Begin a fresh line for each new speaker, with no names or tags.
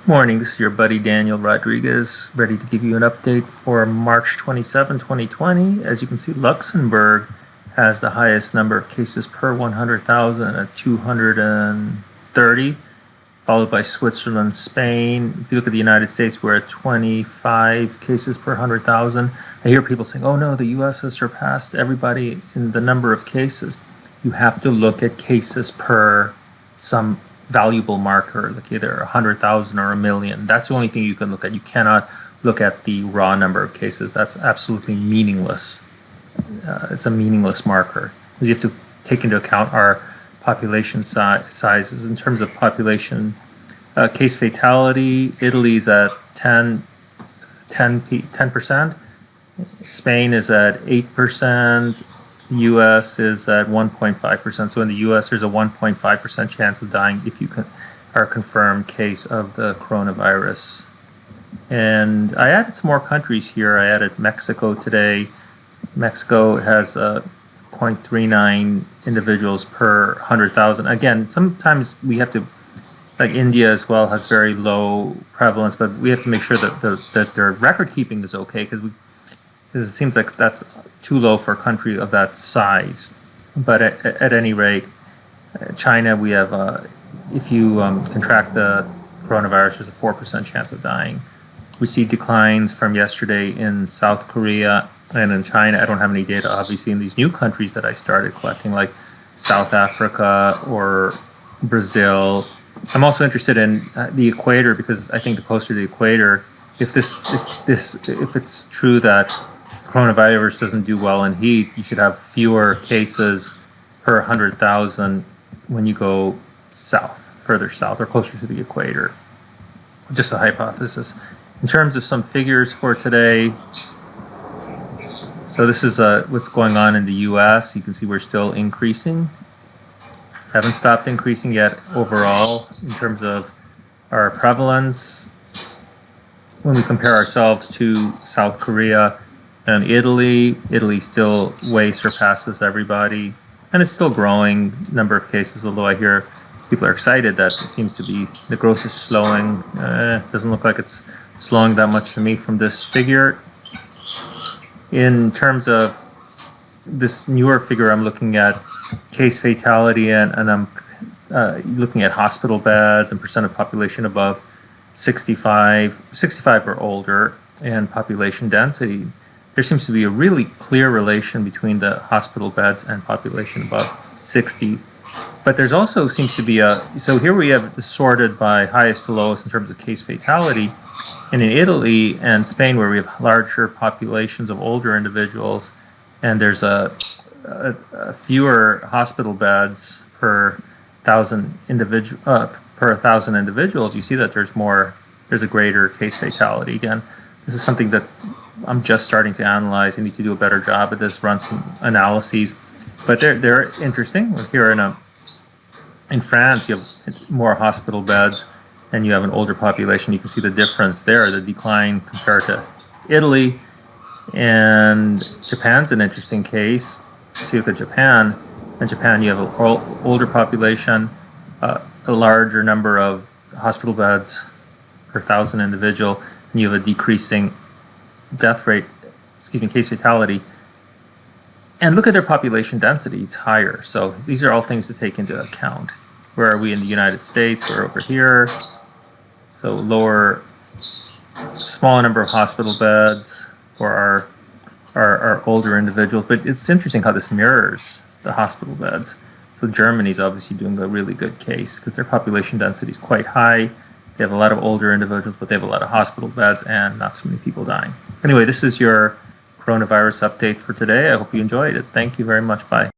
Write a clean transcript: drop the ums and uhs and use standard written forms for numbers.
Morning, this is your buddy Daniel Rodriguez, ready to give you an update for March 27, 2020. As you can see, Luxembourg has the highest number of cases per 100,000 at 230, followed by Switzerland, Spain. If you look at the United States, we're at 25 cases per 100,000. I hear people saying, oh no, the US has surpassed everybody in the number of cases. You have to look at cases per some valuable marker, like either 100,000 or a million. That's the only thing you can look at. You cannot look at the raw number of cases. That's absolutely meaningless. It's a meaningless marker. You have to take into account our population sizes. In terms of population, case fatality, Italy's at 10%. Spain is at 8%. US is at 1.5%. So in the US, there's a 1.5% chance of dying if you are a confirmed case of the coronavirus. And I added some more countries here. I added Mexico today. Mexico has 0.39 individuals per 100,000. Again, sometimes we have to, like India as well has very low prevalence, but we have to make sure that their record keeping is okay, because it seems like that's too low for a country of that size. But at any rate, China, we have, if you contract the coronavirus, there's a 4% chance of dying. We see declines from yesterday in South Korea and in China. I don't have any data, obviously, in these new countries that I started collecting, like South Africa or Brazil. I'm also interested in the equator, because I think the closer to the equator, if it's true that coronavirus doesn't do well in heat, you should have fewer cases per 100,000 when you go south, further south, or closer to the equator. Just a hypothesis. In terms of some figures for today, so this is what's going on in the US. You can see we're still increasing. Haven't stopped increasing yet overall in terms of our prevalence. When we compare ourselves to South Korea and Italy still way surpasses everybody, and it's still growing number of cases, although I hear people are excited that it seems to be the growth is slowing. Doesn't look like it's slowing that much to me from this figure. In terms of this newer figure, I'm looking at case fatality, and I'm looking at hospital beds and percent of population above 65 or older, and population density. There seems to be a really clear relation between the hospital beds and population above 60. But there's also seems to be so here we have this sorted by highest to lowest in terms of case fatality. And in Italy and Spain, where we have larger populations of older individuals, and there's a fewer hospital beds per 1,000 individuals, you see that there's a greater case fatality. Again, this is something that I'm just starting to analyze. I need to do a better job at this, run some analyses, but they're interesting. Here in France, you have more hospital beds and you have an older population. You can see the difference there, the decline compared to Italy. And Japan's an interesting case. So you look at Japan. In Japan, you have an older population, a larger number of hospital beds per 1,000 individual, and you have a decreasing case fatality. And look at their population density, it's higher. So these are all things to take into account. Where are we in the United States? We're over here. So smaller number of hospital beds for our older individuals. But it's interesting how this mirrors the hospital beds. So Germany's obviously doing a really good case because their population density is quite high. They have a lot of older individuals, but they have a lot of hospital beds and not so many people dying. Anyway, this is your coronavirus update for today. I hope you enjoyed it. Thank you very much. Bye.